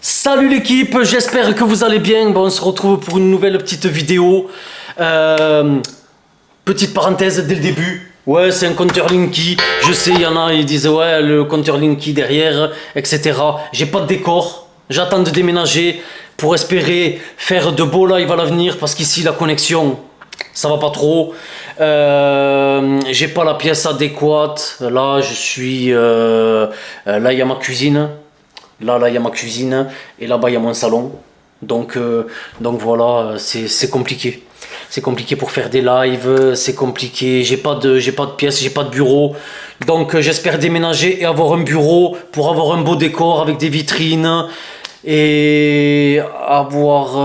Salut l'équipe, j'espère que vous allez bien. Bon, on se retrouve pour une nouvelle petite vidéo. Petite parenthèse dès le début. Ouais, c'est un compteur Linky. Je sais, il y en a, ils disent ouais, le compteur Linky derrière, etc. J'ai pas de décor. J'attends de déménager pour espérer faire de beaux lives à l'avenir parce qu'ici la connexion, ça va pas trop. J'ai pas la pièce adéquate. Là, je suis. Là, il y a ma cuisine. Là, il y a ma cuisine et là-bas, il y a mon salon. Donc voilà, c'est compliqué. C'est compliqué pour faire des lives, c'est compliqué. J'ai pas de pièce, j'ai pas de bureau. Donc j'espère déménager et avoir un bureau pour avoir un beau décor avec des vitrines et avoir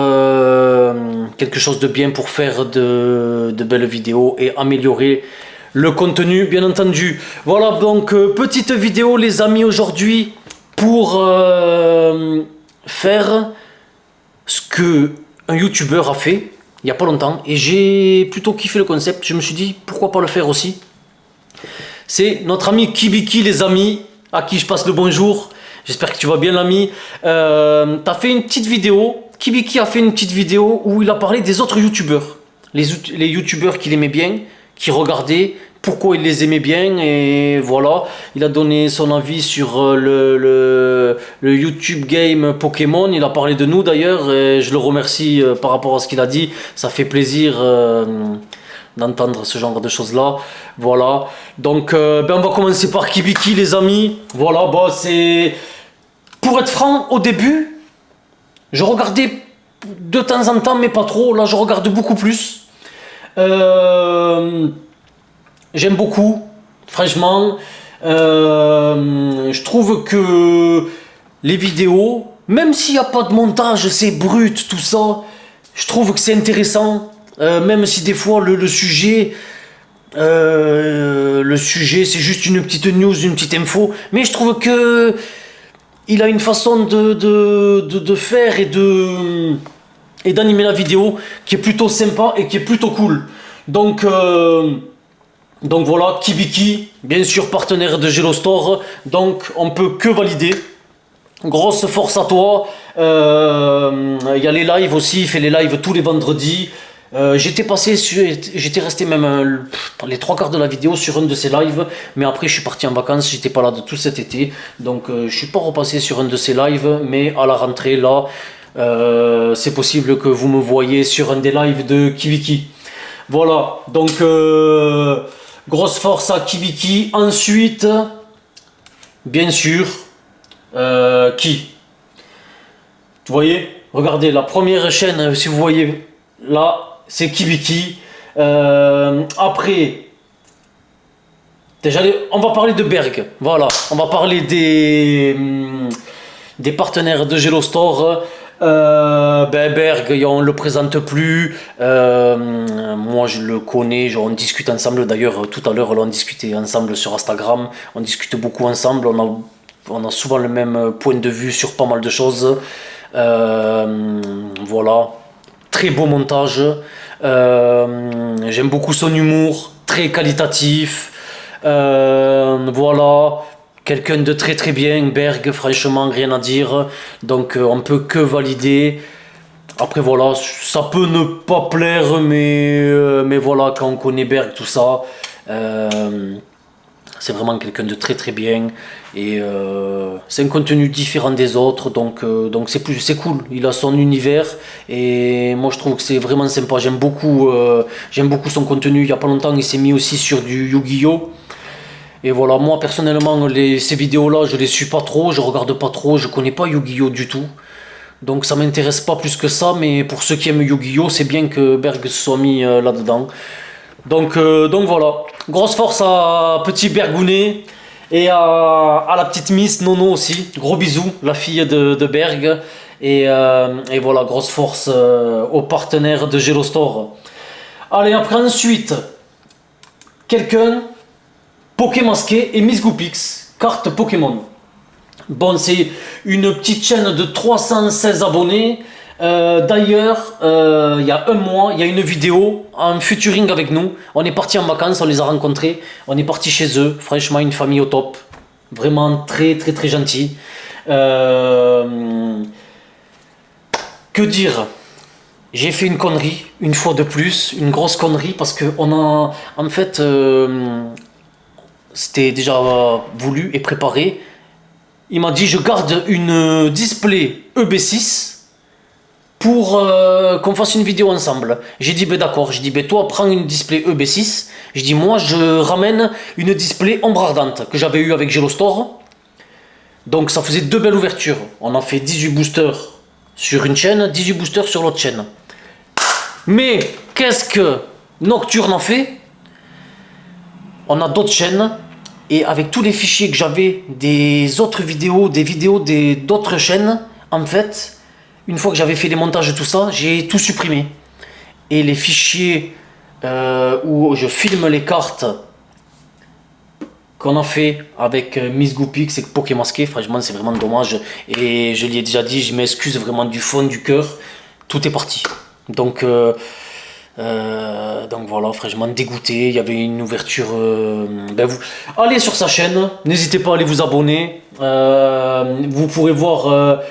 quelque chose de bien pour faire de belles vidéos et améliorer le contenu, bien entendu. Voilà, donc petite vidéo, les amis, aujourd'hui pour faire ce que un youtubeur a fait il y a pas longtemps et j'ai plutôt kiffé le concept. Je me suis dit pourquoi pas le faire aussi. C'est notre ami Kibiki, les amis, à qui je passe le bonjour. J'espère que tu vas bien, l'ami. T'as fait une petite vidéo. Kibiki a fait une petite vidéo où il a parlé des autres youtubeurs, les youtubeurs qu'il aimait bien, qu'il regardait, pourquoi il les aimait bien, et voilà. Il a donné son avis sur le YouTube game Pokémon. Il a parlé de nous d'ailleurs, et je le remercie par rapport à ce qu'il a dit. Ça fait plaisir d'entendre ce genre de choses là. Voilà. Donc on va commencer par Kibiki, les amis. Voilà, bah c'est. Pour être franc, au début, je regardais de temps en temps, mais pas trop. Là, je regarde beaucoup plus. J'aime beaucoup, franchement. Je trouve que les vidéos, même s'il n'y a pas de montage, c'est brut, tout ça, je trouve que c'est intéressant. Même si des fois le sujet, c'est juste une petite news, une petite info, mais je trouve que il a une façon de faire et d'animer la vidéo qui est plutôt sympa et qui est plutôt cool. Donc voilà, Kibiki, bien sûr partenaire de Gelo Store, donc on peut que valider. Grosse force à toi. Il y a les lives aussi, il fait les lives tous les vendredis. J'étais resté même les trois quarts de la vidéo sur un de ses lives, mais après je suis parti en vacances, j'étais pas là de tout cet été, donc je suis pas repassé sur un de ses lives, mais à la rentrée là, c'est possible que vous me voyez sur un des lives de Kibiki. Voilà, donc grosse force à Kibiki. Ensuite, bien sûr, qui? Vous voyez, regardez la première chaîne, si vous voyez là. C'est Kibiki. Après, déjà, on va parler de Berg. Voilà, on va parler des partenaires de Gelo Store. Berg, on ne le présente plus. Moi, je le connais. On discute ensemble. D'ailleurs, tout à l'heure, on discutait ensemble sur Instagram. On discute beaucoup ensemble. On a souvent le même point de vue sur pas mal de choses. Voilà. Très beau montage, j'aime beaucoup son humour, très qualitatif, voilà, quelqu'un de très très bien, Berg, franchement rien à dire, donc on peut que valider. Après voilà, ça peut ne pas plaire, mais voilà, quand on connaît Berg, tout ça, c'est vraiment quelqu'un de très très bien et c'est un contenu différent des autres, donc c'est cool. Il a son univers et moi je trouve que c'est vraiment sympa. J'aime beaucoup son contenu. Il y a pas longtemps il s'est mis aussi sur du Yu-Gi-Oh! Et voilà, moi personnellement ces vidéos là je les suis pas trop, je regarde pas trop, je connais pas Yu-Gi-Oh! Du tout. Donc ça m'intéresse pas plus que ça, mais pour ceux qui aiment Yu-Gi-Oh! C'est bien que Berg se soit mis là-dedans. Donc voilà, grosse force à petit Bergounet et à la petite Miss Nono aussi. Gros bisous, la fille de Berg. Et voilà, grosse force aux partenaires de Gelo Store. Allez, après ensuite, quelqu'un, Pokémasqué et Miss Goopix, carte Pokémon. Bon, c'est une petite chaîne de 316 abonnés. D'ailleurs, il y a un mois, il y a une vidéo en featuring avec nous. On est parti en vacances, on les a rencontrés. On est parti chez eux. Franchement, une famille au top. Vraiment très très très gentil. Que dire? J'ai fait une connerie, une fois de plus, une grosse connerie, parce que en fait, c'était déjà voulu et préparé. Il m'a dit, je garde une display EB6 pour qu'on fasse une vidéo ensemble. J'ai dit, ben d'accord. J'ai dit, ben toi, prends une display EB6. Je dis, moi, je ramène une display ombre ardente que j'avais eu avec Gelostore. Donc ça faisait deux belles ouvertures. On a fait 18 boosters sur une chaîne, 18 boosters sur l'autre chaîne. Mais qu'est-ce que Nocturne en fait? On a d'autres chaînes et avec tous les fichiers que j'avais des autres vidéos, d'autres chaînes, en fait, une fois que j'avais fait les montages et tout ça, j'ai tout supprimé. Et les fichiers où je filme les cartes qu'on a fait avec Miss Goopix et Pokémasqué, franchement c'est vraiment dommage. Et je lui ai déjà dit, je m'excuse vraiment du fond du cœur, tout est parti. Donc voilà, franchement dégoûté. Il y avait une ouverture. Allez sur sa chaîne, n'hésitez pas à aller vous abonner. Vous pourrez voir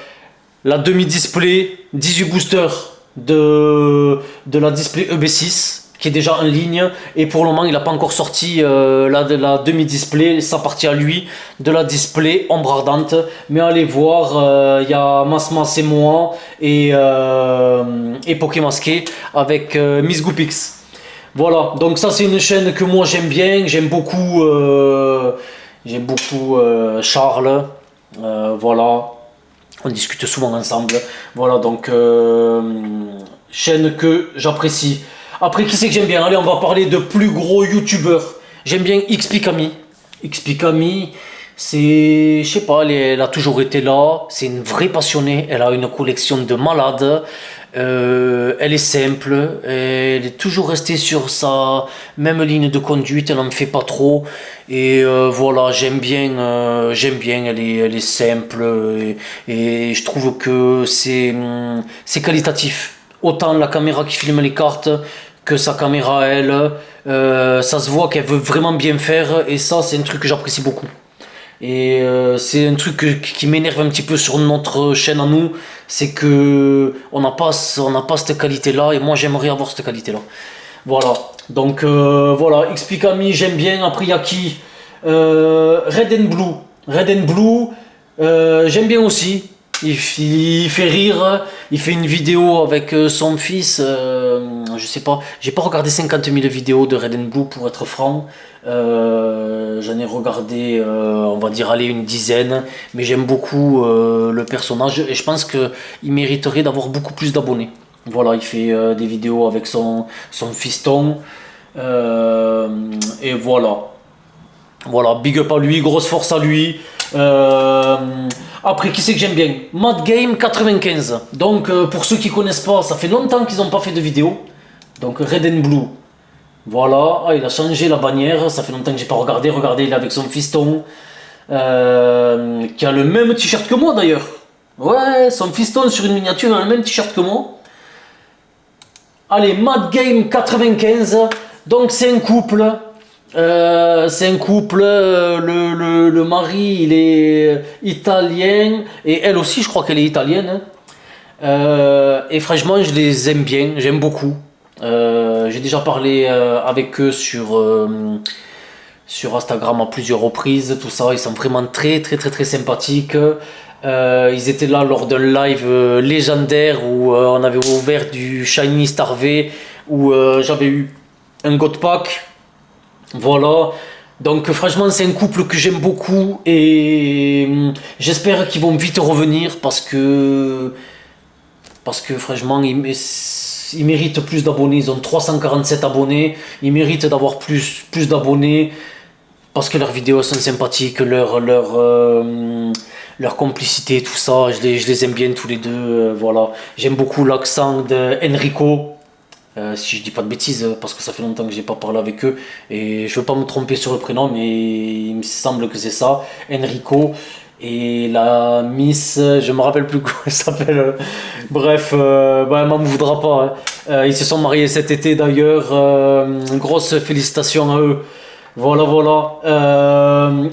la demi-display 18 boosters de la display EB6 qui est déjà en ligne. Et pour le moment, il n'a pas encore sorti la demi-display, sa partie à lui, de la display ombre ardente. Mais allez voir, il y a Masmas et moi et Pokémasqué avec Miss Goopix. Voilà, donc ça c'est une chaîne que moi j'aime bien, j'aime beaucoup Charles, voilà, on discute souvent ensemble, voilà, donc chaîne que j'apprécie. Après, qui c'est que j'aime bien? Allez, on va parler de plus gros youtubeurs. J'aime bien XPKami. XPKami, c'est, je sais pas, elle a toujours été là, c'est une vraie passionnée, elle a une collection de malades. Elle est simple, elle est toujours restée sur sa même ligne de conduite, elle n'en fait pas trop. Et voilà, j'aime bien, elle est simple et je trouve que c'est qualitatif. Autant la caméra qui filme les cartes que sa caméra à elle, ça se voit qu'elle veut vraiment bien faire et ça c'est un truc que j'apprécie beaucoup. Et c'est un truc qui m'énerve un petit peu sur notre chaîne à nous, c'est que on n'a pas cette qualité-là et moi j'aimerais avoir cette qualité-là. Voilà, donc voilà, XPKami j'aime bien. Après il y a qui? Red and Blue. Red and Blue, j'aime bien aussi. Il fait rire, il fait une vidéo avec son fils, je sais pas, j'ai pas regardé 50 000 vidéos de Red and Blue pour être franc, j'en ai regardé, on va dire, allez, une dizaine, mais j'aime beaucoup le personnage et je pense qu'il mériterait d'avoir beaucoup plus d'abonnés. Voilà, il fait des vidéos avec son fiston, et voilà. Voilà, big up à lui, grosse force à lui. Après, qui c'est que j'aime bien? Mad Game 95. Donc, pour ceux qui connaissent pas, ça fait longtemps qu'ils n'ont pas fait de vidéo. Donc, Red and Blue. Voilà, il a changé la bannière. Ça fait longtemps que j'ai pas regardé. Regardez, il est avec son fiston. Qui a le même t-shirt que moi d'ailleurs. Ouais, son fiston sur une miniature a le même t-shirt que moi. Allez, Mad Game 95. Donc, c'est un couple. Le mari il est italien et elle aussi je crois qu'elle est italienne, hein. Et franchement je les aime bien, j'aime beaucoup. J'ai déjà parlé avec eux sur Instagram à plusieurs reprises, tout ça, ils sont vraiment très sympathiques. Ils étaient là lors d'un live légendaire où on avait ouvert du Shiny Star V, où j'avais eu un God Pack. Voilà, donc franchement c'est un couple que j'aime beaucoup et j'espère qu'ils vont vite revenir parce que franchement ils méritent plus d'abonnés, ils ont 347 abonnés, ils méritent d'avoir plus d'abonnés parce que leurs vidéos sont sympathiques, leur complicité, tout ça, je les aime bien tous les deux, voilà. J'aime beaucoup l'accent de Enrico. Si je dis pas de bêtises, parce que ça fait longtemps que j'ai pas parlé avec eux et je veux pas me tromper sur le prénom, mais il me semble que c'est ça, Enrico. Et la Miss, je me rappelle plus comment elle s'appelle. Bref, elle m'en voudra pas, hein. Ils se sont mariés cet été d'ailleurs. Grosse félicitations à eux. Voilà.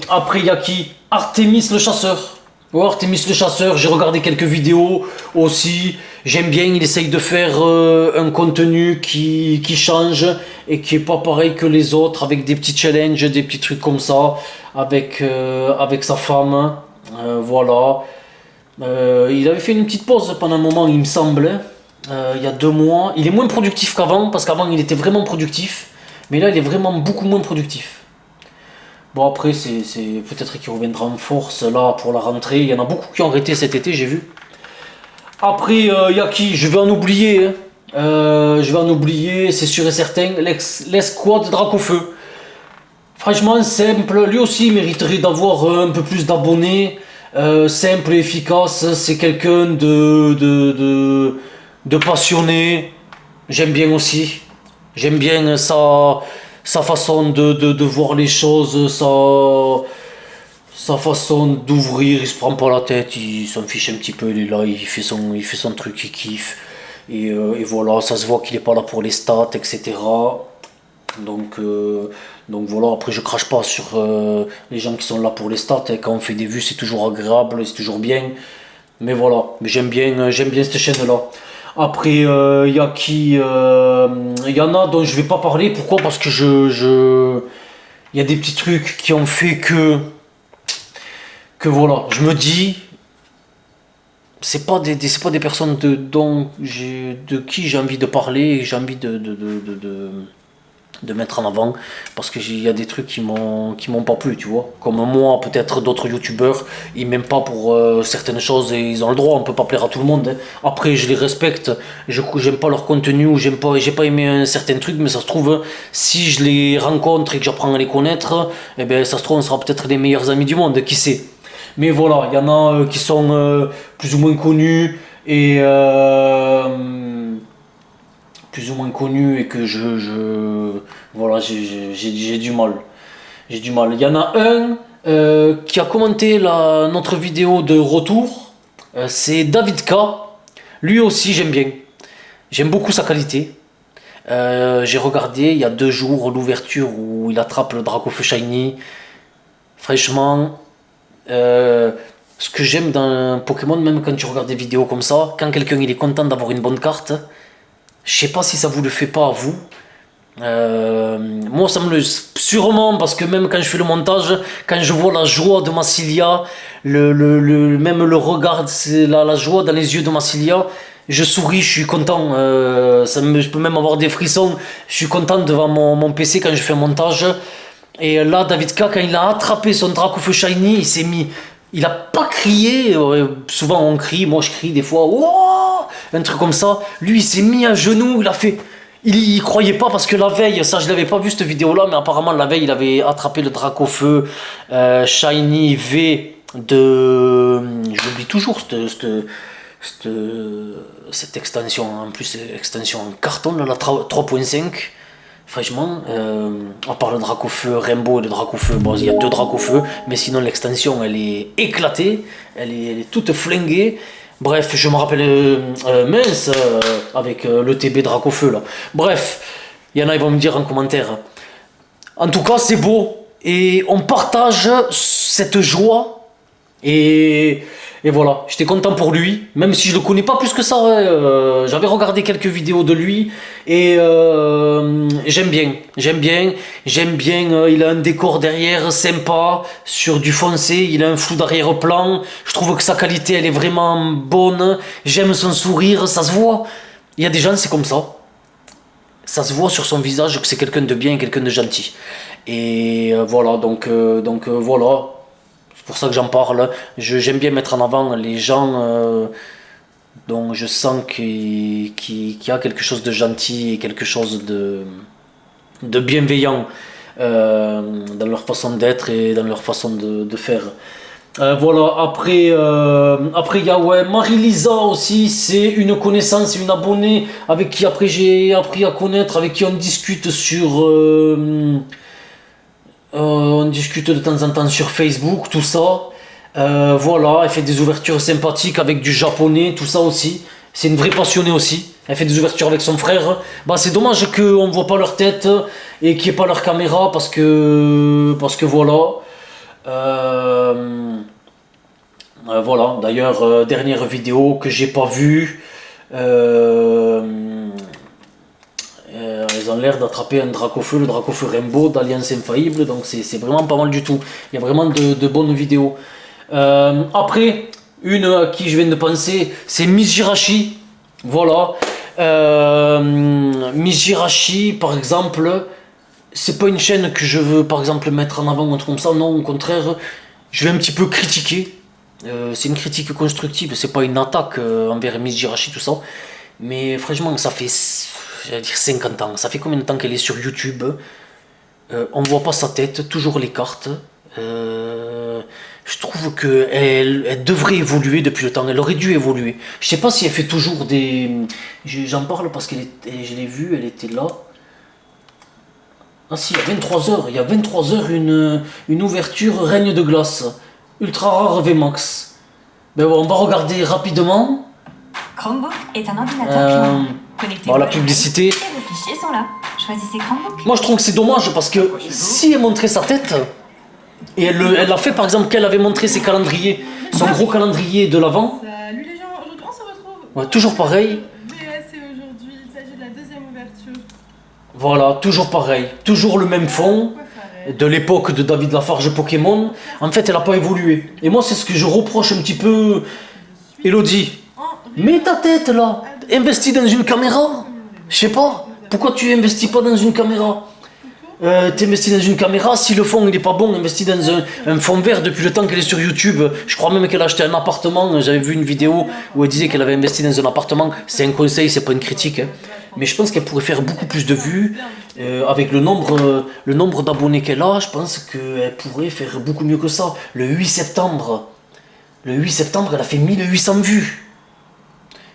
Après, il y a qui? Artemis le chasseur. Ouais, Artemis le chasseur, j'ai regardé quelques vidéos aussi. J'aime bien, il essaye de faire un contenu qui change et qui est pas pareil que les autres, avec des petits challenges, des petits trucs comme ça, avec sa femme. Voilà. Il avait fait une petite pause pendant un moment, il me semble, hein, il y a 2 mois. Il est moins productif qu'avant, parce qu'avant il était vraiment productif, mais là il est vraiment beaucoup moins productif. Bon, après, peut-être qu'il reviendra en force là pour la rentrée. Il y en a beaucoup qui ont arrêté cet été, j'ai vu. Après, il y a qui? Je vais en oublier, hein. Je vais en oublier, c'est sûr et certain. L'escouade Dracofeu. Franchement, simple. Lui aussi, il mériterait d'avoir un peu plus d'abonnés. Simple et efficace. C'est quelqu'un de passionné. J'aime bien aussi. J'aime bien sa façon de voir les choses, sa façon d'ouvrir. Il se prend pas la tête, il s'en fiche un petit peu, il est là, il fait son truc, il kiffe. Et voilà, ça se voit qu'il est pas là pour les stats, etc. Donc, euh, donc voilà, après je crache pas sur les gens qui sont là pour les stats, hein. Quand on fait des vues, c'est toujours agréable, c'est toujours bien. Mais voilà, mais j'aime bien cette chaîne-là. Après, il y a qui il y en a dont je vais pas parler. Pourquoi? Parce que il y a des petits trucs qui ont fait que voilà, je me dis, c'est pas des personnes de qui j'ai envie de parler et j'ai envie de mettre en avant parce qu'il y a des trucs qui m'ont pas plu, tu vois, comme moi, peut-être d'autres youtubeurs, ils m'aiment pas pour certaines choses et ils ont le droit, on peut pas plaire à tout le monde, hein. Après, je les respecte, j'aime pas leur contenu ou j'ai pas aimé un certain truc, mais ça se trouve, si je les rencontre et que j'apprends à les connaître, eh ben ça se trouve, on sera peut-être les meilleurs amis du monde, qui sait. Mais voilà, il y en a qui sont plus ou moins connus et et que voilà, j'ai du mal. J'ai du mal. Il y en a un qui a commenté notre vidéo de retour. C'est David K. Lui aussi, j'aime bien. J'aime beaucoup sa qualité. J'ai regardé il y a 2 jours l'ouverture où il attrape le Dracofeu Shiny. Franchement, ce que j'aime dans Pokémon, même quand tu regardes des vidéos comme ça, quand quelqu'un il est content d'avoir une bonne carte, je sais pas si ça vous le fait pas à vous. Moi, ça me le. Sûrement, parce que même quand je fais le montage, quand je vois la joie de Massilia, même le regard, c'est la joie dans les yeux de Massilia, je souris, je suis content. Je peux même avoir des frissons. Je suis content devant mon PC quand je fais un montage. Et là, David K, quand il a attrapé son Dracofeu Shiny, il s'est mis. Il a pas crié, souvent on crie, moi je crie des fois, oh, un truc comme ça. Lui il s'est mis à genoux, il a fait. Il y croyait pas parce que la veille, ça je l'avais pas vu cette vidéo là, mais apparemment la veille il avait attrapé le Dracofeu Shiny V de. J'oublie toujours cette extension, en plus extension en carton, là, la 3.5. Franchement, à part le Dracofeu Rainbow et le Dracofeu, bon, il y a 2 Dracofeu, mais sinon l'extension elle est éclatée, elle est toute flinguée. Bref, je me rappelle mince avec le TB Dracofeu là. Bref, il y en a, ils vont me dire en commentaire. En tout cas, c'est beau et on partage cette joie et voilà, j'étais content pour lui, même si je le connais pas plus que ça, hein. J'avais regardé quelques vidéos de lui et j'aime bien. Il a un décor derrière sympa, sur du foncé, il a un flou d'arrière-plan. Je trouve que sa qualité elle est vraiment bonne. J'aime son sourire, ça se voit. Il y a des gens c'est comme ça. Ça se voit sur son visage que c'est quelqu'un de bien, quelqu'un de gentil. Et voilà, donc voilà. C'est pour ça que j'en parle. J'aime bien mettre en avant les gens dont je sens qu'il y a quelque chose de gentil et quelque chose de bienveillant dans leur façon d'être et dans leur façon de faire. Voilà, après il y a ouais, Marie-Lisa aussi, c'est une connaissance, une abonnée avec qui après j'ai appris à connaître, avec qui on discute on discute de temps en temps sur Facebook, tout ça. Voilà, elle fait des ouvertures sympathiques avec du japonais, tout ça aussi. C'est une vraie passionnée aussi. Elle fait des ouvertures avec son frère. Bah, c'est dommage qu'on ne voit pas leur tête et qu'il n'y ait pas leur caméra parce que voilà. Voilà, d'ailleurs, dernière vidéo que j'ai pas vue. Ils ont l'air d'attraper un Dracofeu, le Dracofeu Rainbow d'Alliance Infaillible, donc c'est vraiment pas mal du tout. Il y a vraiment de bonnes vidéos. Après, une à qui je viens de penser, c'est Miss Jirachi. Voilà. Miss Jirachi, par exemple, c'est pas une chaîne que je veux, par exemple, mettre en avant ou un truc comme ça. Non, au contraire, je vais un petit peu critiquer. C'est une critique constructive, c'est pas une attaque envers Miss Jirachi, tout ça. Mais franchement, ça fait, j'allais dire 50 ans. Ça fait combien de temps qu'elle est sur YouTube? On voit pas sa tête, toujours les cartes. Je trouve qu'elle devrait évoluer depuis le temps. Elle aurait dû évoluer. Je sais pas si elle fait toujours des. J'en parle parce je l'ai vue, elle était là. Ah si, il y a 23 heures. Il y a 23 heures une ouverture règne de glace. Ultra rare VMAX. Ben bon, on va regarder rapidement. Chromebook est un ordinateur client. Connectez-vous La publicité. et vos fichiers sont là. Choisissez Chromebook. Moi je trouve que c'est dommage parce que si elle montrait sa tête, et elle a fait par exemple qu'elle avait montré ses calendriers, son gros calendrier de l'avant. Salut les gens, aujourd'hui on se retrouve. Ouais, toujours pareil. VS et aujourd'hui il s'agit de la deuxième ouverture. Voilà, toujours pareil. Toujours le même fond. De l'époque de David Lafarge Pokémon. En fait, elle n'a pas évolué. Et moi, c'est ce que je reproche un petit peu. Elodie, mets ta tête là. Investis dans une caméra. Je sais pas. Pourquoi tu investis pas dans une caméra? T'investis dans une caméra, si le fond il est pas bon, investis dans un fond vert depuis le temps qu'elle est sur YouTube. Je crois même qu'elle a acheté un appartement. J'avais vu une vidéo où elle disait qu'elle avait investi dans un appartement. C'est un conseil, c'est pas une critique. Hein. Mais je pense qu'elle pourrait faire beaucoup plus de vues. Avec le nombre d'abonnés qu'elle a, je pense qu'elle pourrait faire beaucoup mieux que ça. Le 8 septembre, elle a fait 1800 vues.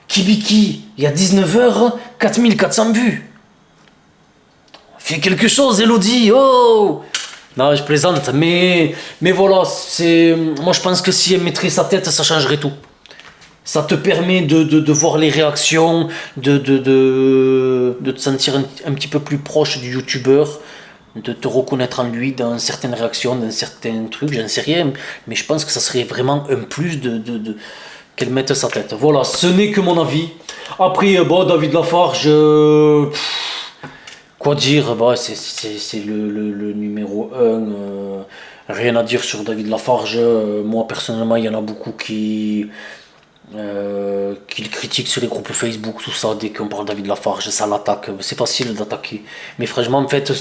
Kibiki, il y a 19h, 4400 vues. Fais quelque chose, Elodie, oh! Non, je plaisante, mais voilà, moi je pense que si elle mettrait sa tête, ça changerait tout. Ça te permet de voir les réactions, de te sentir un petit peu plus proche du youtubeur, de te reconnaître en lui dans certaines réactions, dans certains trucs, j'en sais rien, mais je pense que ça serait vraiment un plus qu'elle mette sa tête. Voilà, ce n'est que mon avis. Après, David Lafarge, quoi dire, c'est le numéro 1. Rien à dire sur David Lafarge. Moi, personnellement, il y en a beaucoup qui le critiquent sur les groupes Facebook, tout ça. Dès qu'on parle de David Lafarge, ça l'attaque. C'est facile d'attaquer. Mais franchement, en fait,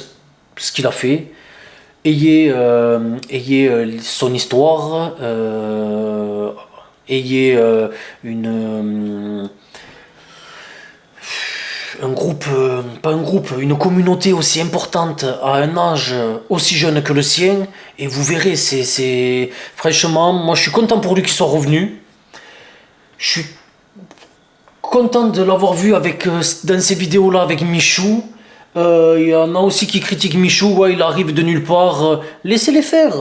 ce qu'il a fait, ayez son histoire, ayez une communauté aussi importante à un âge aussi jeune que le sien, et vous verrez, franchement, moi je suis content pour lui qu'il soit revenu. Je suis content de l'avoir vu dans ces vidéos là avec Michou. Il y en a aussi qui critiquent Michou, ouais, il arrive de nulle part. Laissez-les faire.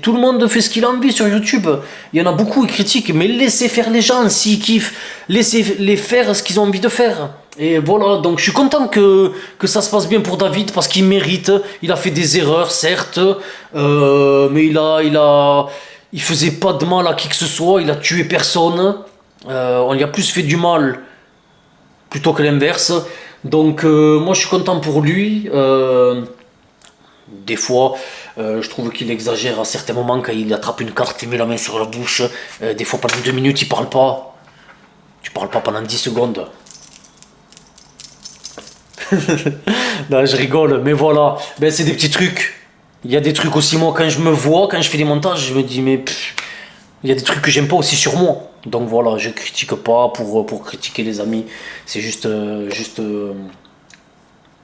Tout le monde fait ce qu'il a envie sur YouTube. Il y en a beaucoup qui critiquent, mais laissez faire les gens s'ils kiffent. Laissez-les faire ce qu'ils ont envie de faire. Et voilà, donc je suis content que ça se passe bien pour David parce qu'il mérite. Il a fait des erreurs, certes, mais il faisait pas de mal à qui que ce soit. Il a tué personne. On lui a plus fait du mal plutôt que l'inverse. Donc moi je suis content pour lui. Des fois je trouve qu'il exagère à certains moments quand il attrape une carte, il met la main sur la bouche. Des fois pendant 2 minutes il parle pas. Tu parles pas pendant 10 secondes. Non, je rigole, mais voilà. C'est des petits trucs. Il y a des trucs aussi, moi quand je me vois, quand je fais des montages, je me dis mais il y a des trucs que j'aime pas aussi sur moi. Donc voilà, je critique pas pour critiquer les amis. C'est juste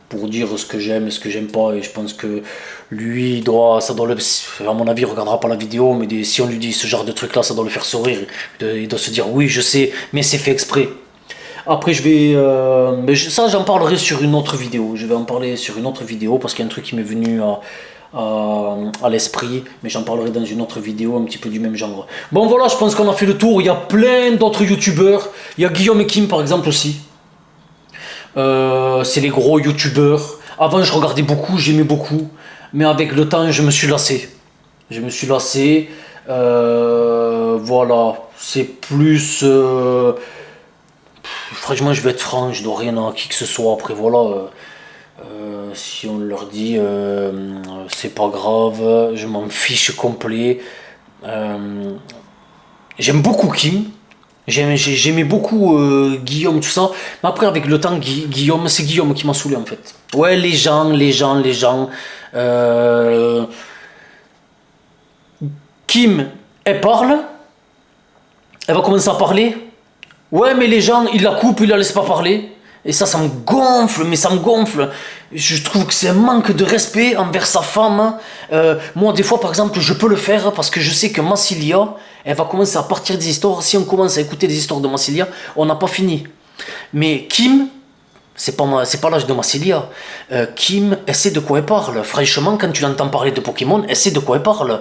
pour dire ce que j'aime et ce que j'aime pas. Et je pense que lui, à mon avis, il regardera pas la vidéo, mais si on lui dit ce genre de truc là, ça doit le faire sourire. Il doit se dire oui, je sais, mais c'est fait exprès. Après, ça j'en parlerai sur une autre vidéo. Je vais en parler sur une autre vidéo parce qu'il y a un truc qui m'est venu à l'esprit, mais j'en parlerai dans une autre vidéo un petit peu du même genre. Bon voilà, je pense qu'on a fait le tour. Il y a plein d'autres youtubeurs. Il y a Guillaume et Kim par exemple aussi. C'est les gros youtubeurs. Avant je regardais beaucoup, j'aimais beaucoup, mais avec le temps je me suis lassé. Voilà, c'est plus... franchement, je vais être franc, je dois rien à qui que ce soit. Après, voilà, si on leur dit c'est pas grave, je m'en fiche complet. J'aime beaucoup Kim. J'aimais beaucoup Guillaume, tout ça. Mais après, avec le temps, Guillaume, c'est Guillaume qui m'a saoulé en fait. Ouais, les gens. Euh, Kim, elle parle. Elle va commencer à parler. Ouais, mais les gens, ils la coupent, ils la laissent pas parler. Et ça me gonfle, mais ça me gonfle. Je trouve que c'est un manque de respect envers sa femme. Moi, des fois, par exemple, je peux le faire parce que je sais que Massilia, elle va commencer à partir des histoires. Si on commence à écouter des histoires de Massilia, on n'a pas fini. Mais Kim, c'est pas l'âge de Massilia. Kim, elle sait de quoi elle parle. Franchement, quand tu l'entends parler de Pokémon, elle sait de quoi elle parle.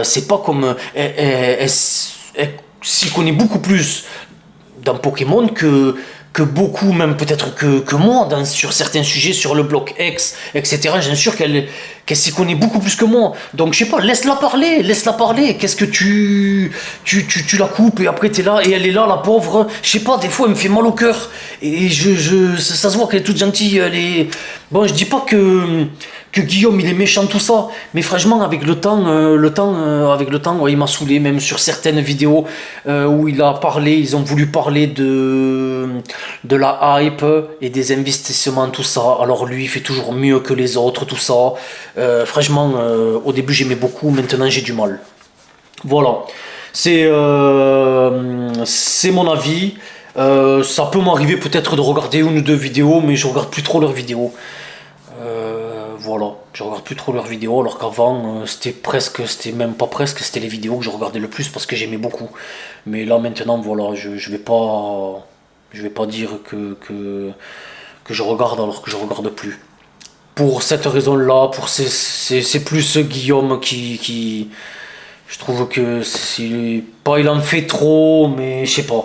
C'est pas comme... Elle s'y connaît beaucoup plus dans Pokémon que beaucoup, même peut-être que moi, sur certains sujets, sur le bloc X, etc. J'en suis sûr qu'elle s'y connaît beaucoup plus que moi. Donc, je sais pas, laisse-la parler. Qu'est-ce que tu la coupes et après t'es là et elle est là, la pauvre. Je sais pas, des fois, elle me fait mal au cœur. Et ça se voit qu'elle est toute gentille. Bon, je dis pas que Guillaume il est méchant tout ça, mais franchement avec le temps, ouais, il m'a saoulé même sur certaines vidéos où ils ont voulu parler de la hype et des investissements tout ça. Alors lui il fait toujours mieux que les autres tout ça. Franchement au début j'aimais beaucoup, maintenant j'ai du mal. Voilà, c'est mon avis. Ça peut m'arriver peut-être de regarder une ou deux vidéos, mais je regarde plus trop leurs vidéos. Voilà, je regarde plus trop leurs vidéos alors qu'avant c'était même pas presque, c'était les vidéos que je regardais le plus parce que j'aimais beaucoup. Mais là maintenant voilà, je vais pas dire que je regarde alors que je regarde plus. Pour cette raison-là, c'est plus Guillaume qui je trouve que il en fait trop, mais je sais pas.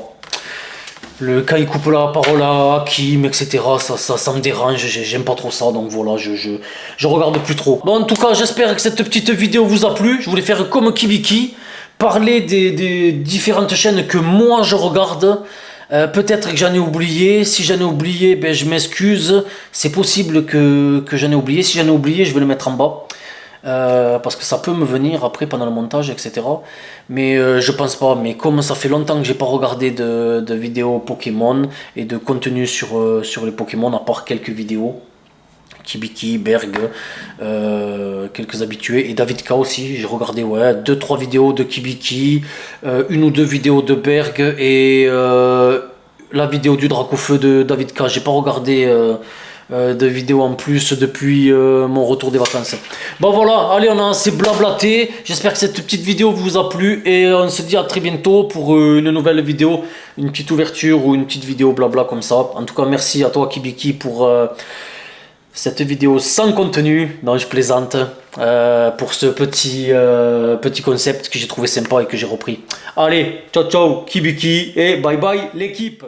Quand il coupe la parole à Kim, etc., ça me dérange, j'aime pas trop ça, donc voilà, je regarde plus trop. Bon, en tout cas, j'espère que cette petite vidéo vous a plu. Je voulais faire comme Kibiki, parler des différentes chaînes que moi je regarde. Peut-être que j'en ai oublié. Si j'en ai oublié, ben, je m'excuse. C'est possible que j'en ai oublié. Si j'en ai oublié, je vais le mettre en bas. Parce que ça peut me venir après pendant le montage, etc. Mais je pense pas. Mais comme ça fait longtemps que j'ai pas regardé de vidéos Pokémon et de contenu sur les Pokémon, à part quelques vidéos, Kibiki, Berg, quelques habitués et David K aussi. J'ai regardé 2-3 vidéos de Kibiki, une ou deux vidéos de Berg et la vidéo du Dracofeu de David K. J'ai pas regardé de vidéos en plus depuis mon retour des vacances. Bon voilà, allez, on a assez blablaté. J'espère que cette petite vidéo vous a plu et on se dit à très bientôt pour une nouvelle vidéo, une petite ouverture ou une petite vidéo blabla comme ça. En tout cas, merci à toi Kibiki pour cette vidéo sans contenu. Non, je plaisante, pour ce petit concept que j'ai trouvé sympa et que j'ai repris. Allez, ciao ciao Kibiki et bye bye l'équipe.